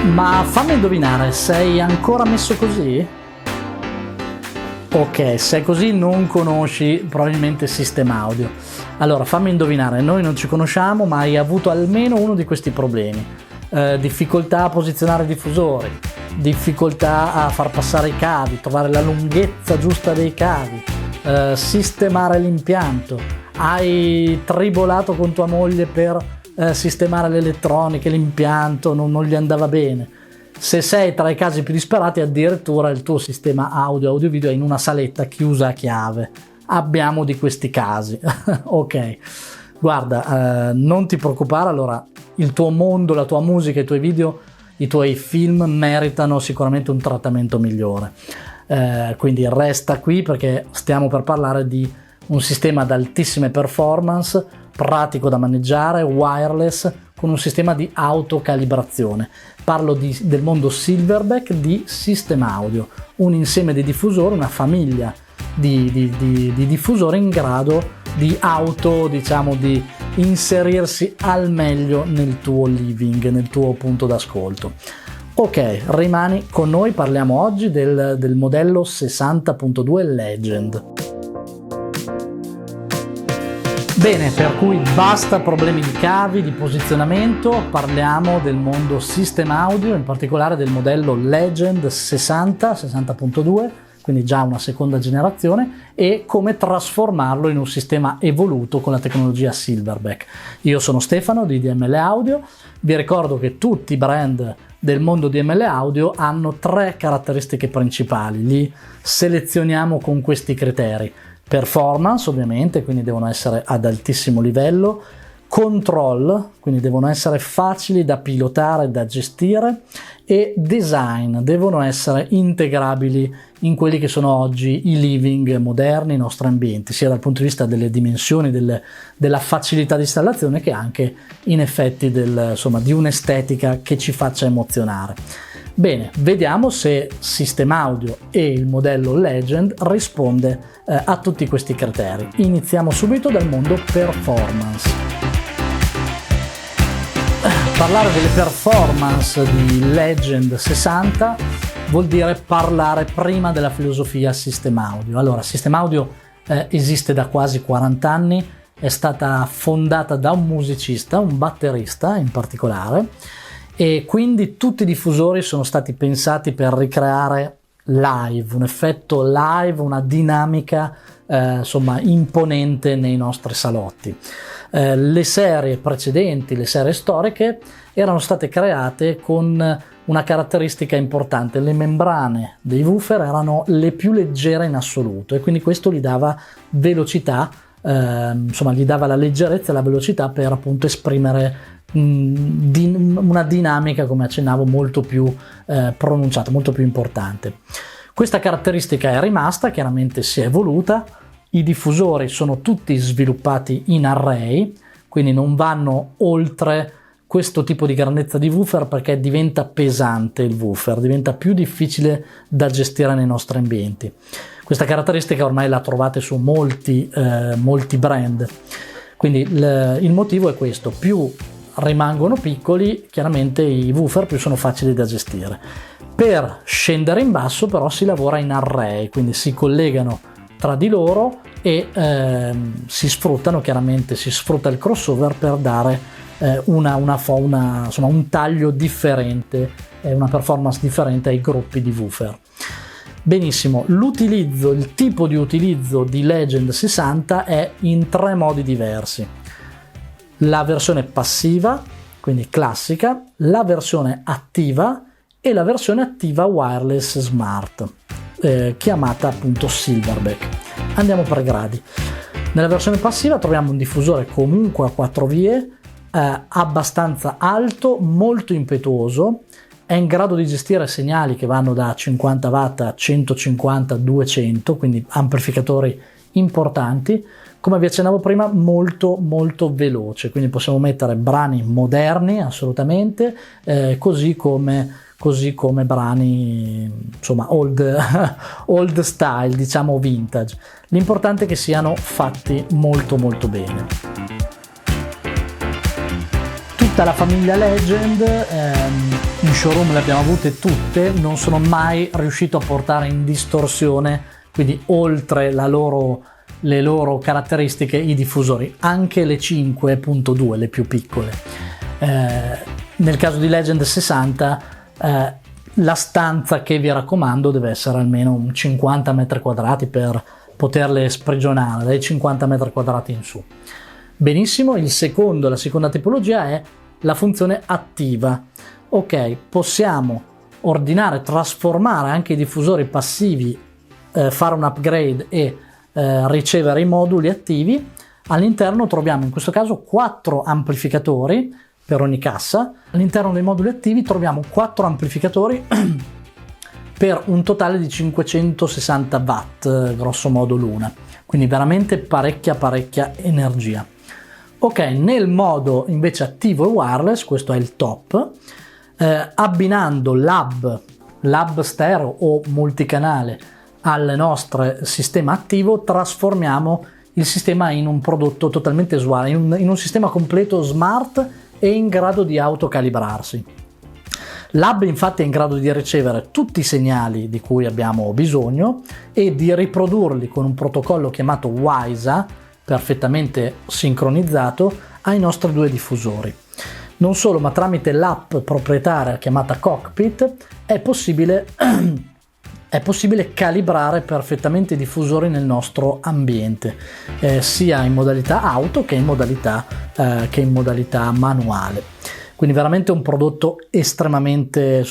Ma fammi indovinare, sei ancora messo così? Ok, se è così non conosci probabilmente Sistema Audio. Allora, fammi indovinare, noi non ci conosciamo, ma hai avuto almeno uno di questi problemi. Difficoltà a posizionare i diffusori, difficoltà a far passare i cavi, trovare la lunghezza giusta dei cavi, sistemare l'impianto. Hai tribolato con tua moglie per sistemare l'elettronica, l'impianto, non gli andava bene. Se sei tra i casi più disperati, addirittura il tuo sistema audio-video è in una saletta chiusa a chiave. Abbiamo di questi casi. Ok, guarda, non ti preoccupare, allora il tuo mondo, la tua musica, i tuoi video, i tuoi film meritano sicuramente un trattamento migliore. Quindi resta qui perché stiamo per parlare di un sistema ad altissime performance, pratico da maneggiare, wireless, con un sistema di autocalibrazione. Parlo del mondo Silverback di Sistema Audio, un insieme di diffusori, una famiglia di diffusori in grado di di inserirsi al meglio nel tuo living, nel tuo punto d'ascolto. Ok, rimani con noi, parliamo oggi del modello 60.2 Legend. Bene, per cui basta problemi di cavi, di posizionamento, parliamo del mondo Sistema Audio, in particolare del modello Legend 60.2, quindi già una seconda generazione, e come trasformarlo in un sistema evoluto con la tecnologia Silverback. Io sono Stefano di DML Audio, vi ricordo che tutti i brand del mondo DML Audio hanno 3 caratteristiche principali, li selezioniamo con questi criteri. Performance, ovviamente, quindi devono essere ad altissimo livello, control, quindi devono essere facili da pilotare, da gestire, e design, devono essere integrabili in quelli che sono oggi i living moderni, i nostri ambienti, sia dal punto di vista delle dimensioni, della facilità di installazione, che anche in effetti di un'estetica che ci faccia emozionare. Bene, vediamo se Sistema Audio e il modello Legend risponde a tutti questi criteri. Iniziamo subito dal mondo performance. Parlare delle performance di Legend 60 vuol dire parlare prima della filosofia Sistema Audio. Allora, Sistema Audio esiste da quasi 40 anni, è stata fondata da un musicista, un batterista in particolare, e quindi tutti i diffusori sono stati pensati per ricreare live, un effetto live, una dinamica imponente nei nostri salotti. Le serie precedenti, le serie storiche, erano state create con una caratteristica importante: le membrane dei woofer erano le più leggere in assoluto, e quindi questo gli dava velocità, gli dava la leggerezza e la velocità per appunto esprimere una dinamica, come accennavo, molto più pronunciata, molto più importante. Questa caratteristica è rimasta, chiaramente si è evoluta. I diffusori sono tutti sviluppati in array, quindi non vanno oltre questo tipo di grandezza di woofer perché diventa pesante il woofer, diventa più difficile da gestire nei nostri ambienti. Questa caratteristica ormai la trovate su molti brand, quindi il motivo è questo: più rimangono piccoli, chiaramente i woofer più sono facili da gestire. Per scendere in basso però si lavora in array, quindi si collegano tra di loro e si sfrutta il crossover per dare un taglio differente, una performance differente ai gruppi di woofer. Benissimo, il tipo di utilizzo di Legend 60 è in 3 modi diversi: la versione passiva, quindi classica, la versione attiva e la versione attiva wireless smart, chiamata appunto Silverback. Andiamo per gradi. Nella versione passiva troviamo un diffusore comunque a 4 vie, abbastanza alto, molto impetuoso, è in grado di gestire segnali che vanno da 50 watt a 150-200, quindi amplificatori importanti. Come vi accennavo prima, molto molto veloce, quindi possiamo mettere brani moderni assolutamente, così come brani old style, diciamo vintage. L'importante è che siano fatti molto molto bene. tutta la famiglia Legend, in showroom le abbiamo avute tutte, non sono mai riuscito a portare in distorsione, quindi oltre le loro caratteristiche, i diffusori, anche le 5.2, le più piccole. Nel caso di Legend 60 la stanza che vi raccomando deve essere almeno un 50 metri quadrati per poterle sprigionare, dai 50 metri quadrati in su. Benissimo, la seconda tipologia è la funzione attiva. Ok, possiamo ordinare, trasformare anche i diffusori passivi, fare un upgrade e ricevere i moduli attivi. All'interno troviamo in questo caso 4 amplificatori per ogni cassa. All'interno dei moduli attivi troviamo 4 amplificatori per un totale di 560 watt, grosso modo l'una, quindi veramente parecchia energia. Ok, nel modo invece attivo e wireless, questo è il top, abbinando l'hub stereo o multicanale al nostro sistema attivo, trasformiamo il sistema in un prodotto totalmente smart, in un sistema completo smart e in grado di autocalibrarsi. L'hub infatti è in grado di ricevere tutti i segnali di cui abbiamo bisogno e di riprodurli con un protocollo chiamato WISA, perfettamente sincronizzato, ai nostri 2 diffusori. Non solo, ma tramite l'app proprietaria chiamata Cockpit è possibile calibrare perfettamente i diffusori nel nostro ambiente, sia in modalità auto che in modalità manuale. Quindi veramente un prodotto estremamente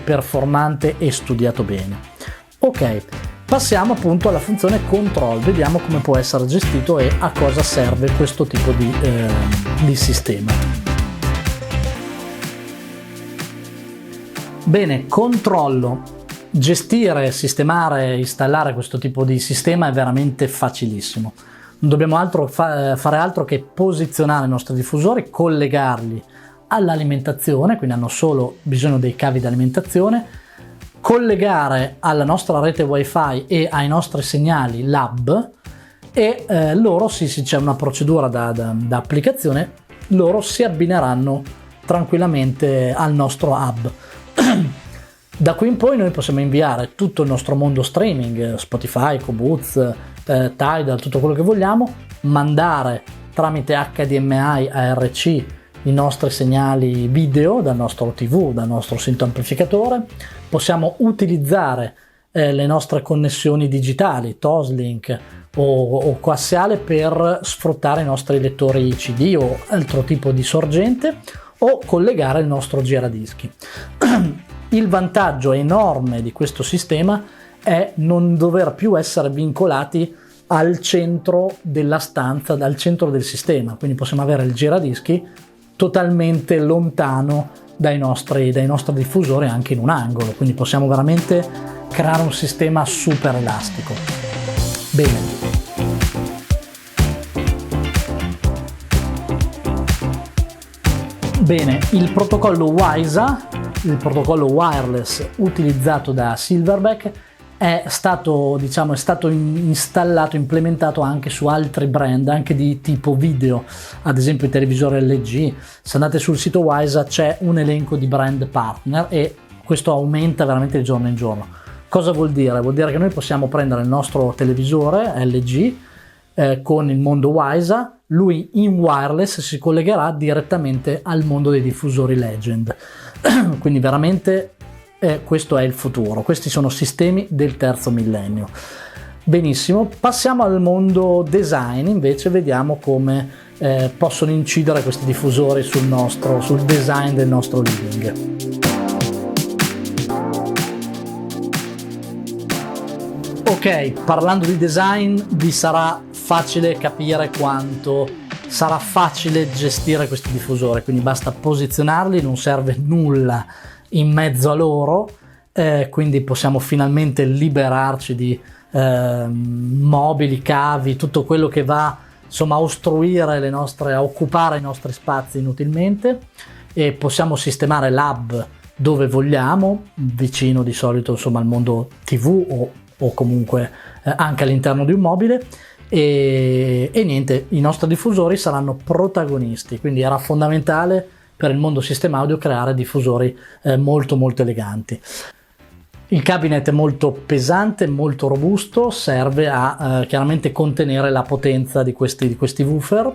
performante e studiato bene. Ok, passiamo appunto alla funzione control, vediamo come può essere gestito e a cosa serve questo tipo di sistema. Bene, controllo. Gestire, sistemare, installare questo tipo di sistema è veramente facilissimo. Non dobbiamo fare altro che posizionare i nostri diffusori, collegarli all'alimentazione, quindi hanno solo bisogno dei cavi di alimentazione, collegare alla nostra rete wifi e ai nostri segnali l'hub e loro c'è una procedura da applicazione, loro si abbineranno tranquillamente al nostro hub. Da qui in poi noi possiamo inviare tutto il nostro mondo streaming, Spotify, Qobuz, Tidal, tutto quello che vogliamo, mandare tramite HDMI ARC i nostri segnali video dal nostro TV, dal nostro sito amplificatore, possiamo utilizzare le nostre connessioni digitali, Toslink o coassiale, per sfruttare i nostri lettori CD o altro tipo di sorgente, o collegare il nostro giradischi. Il vantaggio enorme di questo sistema è non dover più essere vincolati al centro della stanza, al centro del sistema, quindi possiamo avere il giradischi totalmente lontano dai nostri diffusori, anche in un angolo, quindi possiamo veramente creare un sistema super elastico. Bene, il protocollo WISA, il protocollo wireless utilizzato da Silverback, è stato installato, implementato anche su altri brand, anche di tipo video, ad esempio i televisori LG. Se andate sul sito WISA c'è un elenco di brand partner e questo aumenta veramente di giorno in giorno. Cosa vuol dire? Vuol dire che noi possiamo prendere il nostro televisore LG con il mondo WISA, lui in wireless si collegherà direttamente al mondo dei diffusori Legend. Quindi veramente questo è il futuro, questi sono sistemi del terzo millennio. Benissimo, passiamo al mondo design, invece vediamo come possono incidere questi diffusori sul design del nostro living. Ok, parlando di design, vi sarà facile capire quanto sarà facile gestire questi diffusori, quindi basta posizionarli, non serve nulla in mezzo a loro, quindi possiamo finalmente liberarci di mobili, cavi, tutto quello che va a ostruire a occupare i nostri spazi inutilmente, e possiamo sistemare l'hub dove vogliamo, vicino di solito al mondo TV o comunque anche all'interno di un mobile. e niente, i nostri diffusori saranno protagonisti, quindi era fondamentale per il mondo sistema audio creare diffusori molto eleganti. Il cabinet è molto pesante, molto robusto, serve a chiaramente contenere la potenza di questi woofer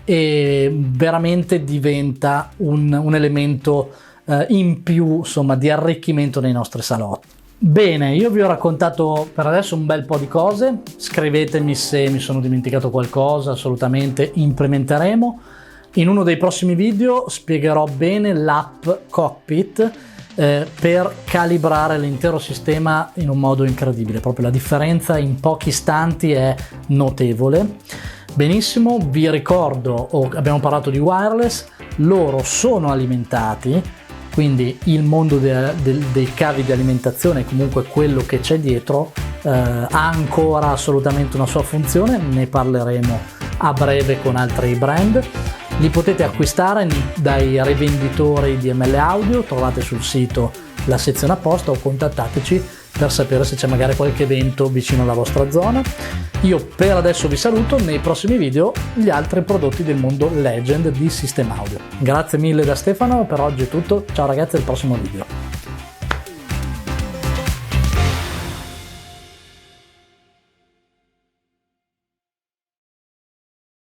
e veramente diventa un elemento in più, insomma, di arricchimento nei nostri salotti. Bene, io vi ho raccontato per adesso un bel po' di cose, scrivetemi se mi sono dimenticato qualcosa, assolutamente implementeremo. In uno dei prossimi video spiegherò bene l'app Cockpit per calibrare l'intero sistema in un modo incredibile, proprio la differenza in pochi istanti è notevole. Benissimo, vi ricordo, abbiamo parlato di wireless, loro sono alimentati, quindi il mondo dei cavi di alimentazione, comunque quello che c'è dietro, ha ancora assolutamente una sua funzione, ne parleremo a breve con altri brand. Li potete acquistare dai rivenditori di ML Audio, trovate sul sito la sezione apposta o contattateci per sapere se c'è magari qualche evento vicino alla vostra zona. Io per adesso vi saluto, nei prossimi video gli altri prodotti del mondo Legend di System Audio. Grazie mille da Stefano, per oggi è tutto, ciao ragazzi, al prossimo video.